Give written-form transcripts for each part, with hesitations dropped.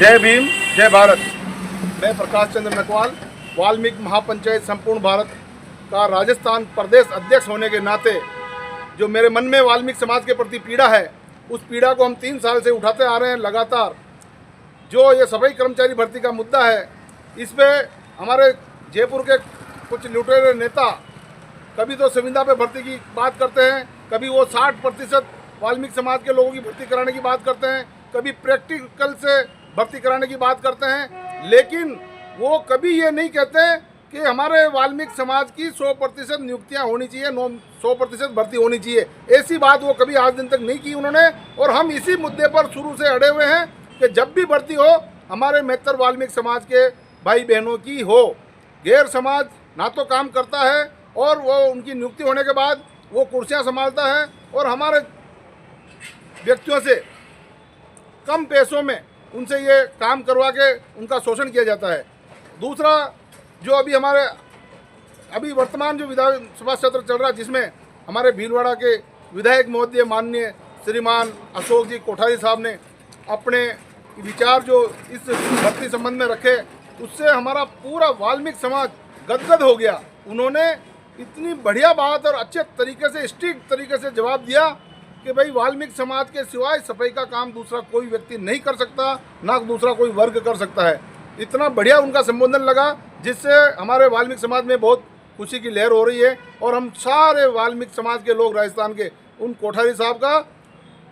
जय भीम, जय भारत। मैं प्रकाश चंद्र नकवाल, वाल्मीकि महापंचायत संपूर्ण भारत का राजस्थान प्रदेश अध्यक्ष होने के नाते जो मेरे मन में वाल्मीकि समाज के प्रति पीड़ा है, उस पीड़ा को हम 3 साल से उठाते आ रहे हैं लगातार। जो ये सफाई कर्मचारी भर्ती का मुद्दा है, इस पर हमारे जयपुर के कुछ लुटेरे नेता कभी तो संविदा पे भर्ती की बात करते हैं, कभी वो 60% वाल्मीकि समाज के लोगों की भर्ती कराने की बात करते हैं, कभी प्रैक्टिकल से भर्ती कराने की बात करते हैं, लेकिन वो कभी ये नहीं कहते कि हमारे वाल्मीकि समाज की 100% नियुक्तियां होनी चाहिए, 100% भर्ती होनी चाहिए। ऐसी बात वो कभी आज दिन तक नहीं की उन्होंने। और हम इसी मुद्दे पर शुरू से अड़े हुए हैं कि जब भी भर्ती हो हमारे मेहतर वाल्मीकि समाज के भाई बहनों की हो। गैर समाज ना तो काम करता है और वो उनकी नियुक्ति होने के बाद वो कुर्सियां संभालता है और हमारे व्यक्तियों से कम पैसों में उनसे ये काम करवा के उनका शोषण किया जाता है। दूसरा, जो अभी वर्तमान जो विधानसभा सत्र चल रहा है, जिसमें हमारे भीलवाड़ा के विधायक महोदय माननीय श्रीमान अशोक जी कोठारी साहब ने अपने विचार जो इस भर्ती संबंध में रखे, उससे हमारा पूरा वाल्मीकि समाज गदगद हो गया। उन्होंने इतनी बढ़िया बात और अच्छे तरीके से, स्ट्रिक्ट तरीके से जवाब दिया कि भाई वाल्मीकि समाज के सिवाय सफाई का काम दूसरा कोई व्यक्ति नहीं कर सकता, ना दूसरा कोई वर्ग कर सकता है। इतना बढ़िया उनका संबोधन लगा, जिससे हमारे वाल्मीकि समाज में बहुत खुशी की लहर हो रही है। और हम सारे वाल्मीकि समाज के लोग राजस्थान के उन कोठारी साहब का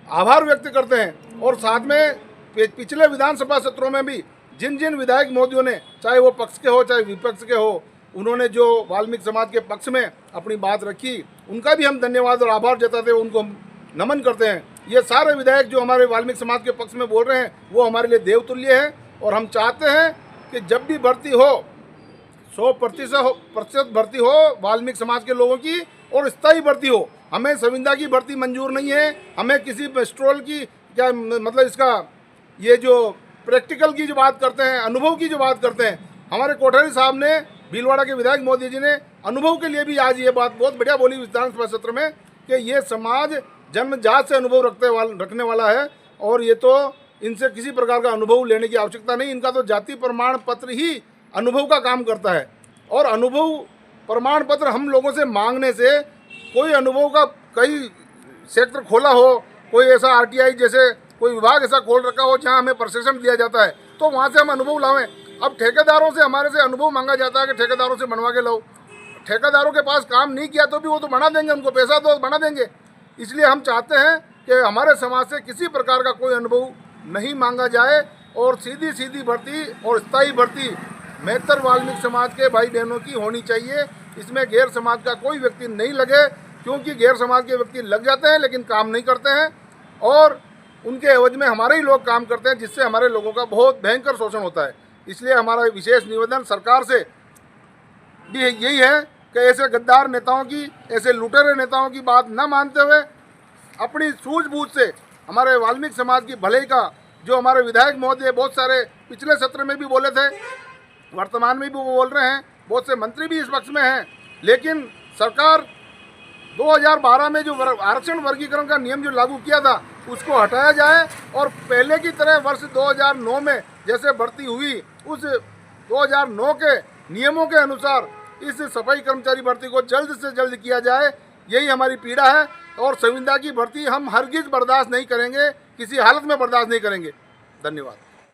आभार व्यक्त करते हैं। और साथ में पिछले विधानसभा सत्रों में भी जिन जिन विधायक महोदयों ने, चाहे वो पक्ष के हो चाहे विपक्ष के हो, उन्होंने जो वाल्मीकि समाज के पक्ष में अपनी बात रखी, उनका भी हम धन्यवाद और आभार जताते हैं, उनको हम नमन करते हैं। ये सारे विधायक जो हमारे वाल्मीकि समाज के पक्ष में बोल रहे हैं, वो हमारे लिए देवतुल्य हैं। और हम चाहते हैं कि जब भी भर्ती हो 100% भर्ती हो वाल्मीकि समाज के लोगों की, और स्थायी भर्ती हो। हमें संविदा की भर्ती मंजूर नहीं है, हमें किसी स्ट्रोल की, क्या मतलब इसका, ये जो प्रैक्टिकल की जो बात करते हैं, अनुभव की जो बात करते हैं, हमारे कोठारी साहब ने, भीलवाड़ा के विधायक मोदी जी ने अनुभव के लिए भी आज ये बात बहुत बढ़िया बोली विधानसभा सत्र में कि ये समाज जन्मजात से अनुभव रखने वाला है और ये तो इनसे किसी प्रकार का अनुभव लेने की आवश्यकता नहीं। इनका तो जाति प्रमाण पत्र ही अनुभव का काम करता है। और अनुभव प्रमाण पत्र हम लोगों से मांगने से, कोई अनुभव का कई सेक्टर खोला हो, कोई ऐसा आरटीआई जैसे कोई विभाग ऐसा खोल रखा हो जहां हमें प्रशिक्षण दिया जाता है, तो वहां से हम अनुभव लावें। अब ठेकेदारों से हमारे से अनुभव मांगा जाता है कि ठेकेदारों से बनवा के लो। ठेकेदारों के पास काम नहीं किया तो भी वो तो बना देंगे, उनको पैसा दो बना देंगे। इसलिए हम चाहते हैं कि हमारे समाज से किसी प्रकार का कोई अनुभव नहीं मांगा जाए और सीधी सीधी भर्ती और स्थायी भर्ती मेहतर वाल्मीकि समाज के भाई बहनों की होनी चाहिए। इसमें गैर समाज का कोई व्यक्ति नहीं लगे, क्योंकि गैर समाज के व्यक्ति लग जाते हैं लेकिन काम नहीं करते हैं और उनके एवज में हमारे ही लोग काम करते हैं, जिससे हमारे लोगों का बहुत भयंकर शोषण होता है। इसलिए हमारा विशेष निवेदन सरकार से भी यही है कि ऐसे गद्दार नेताओं की, ऐसे लुटेरे नेताओं की बात न मानते हुए अपनी सूझबूझ से हमारे वाल्मीकि समाज की भलाई का, जो हमारे विधायक महोदय बहुत सारे पिछले सत्र में भी बोले थे, वर्तमान में भी वो बोल रहे हैं, बहुत से मंत्री भी इस पक्ष में हैं, लेकिन सरकार 2012 में जो आरक्षण वर्गीकरण का नियम जो लागू किया था, उसको हटाया जाए और पहले की तरह वर्ष 2009 में जैसे भर्ती हुई, उस 2009 के नियमों के अनुसार इस सफाई कर्मचारी भर्ती को जल्द से जल्द किया जाए। यही हमारी पीड़ा है और संविदा की भर्ती हम हरगिज बर्दाश्त नहीं करेंगे, किसी हालत में बर्दाश्त नहीं करेंगे। धन्यवाद।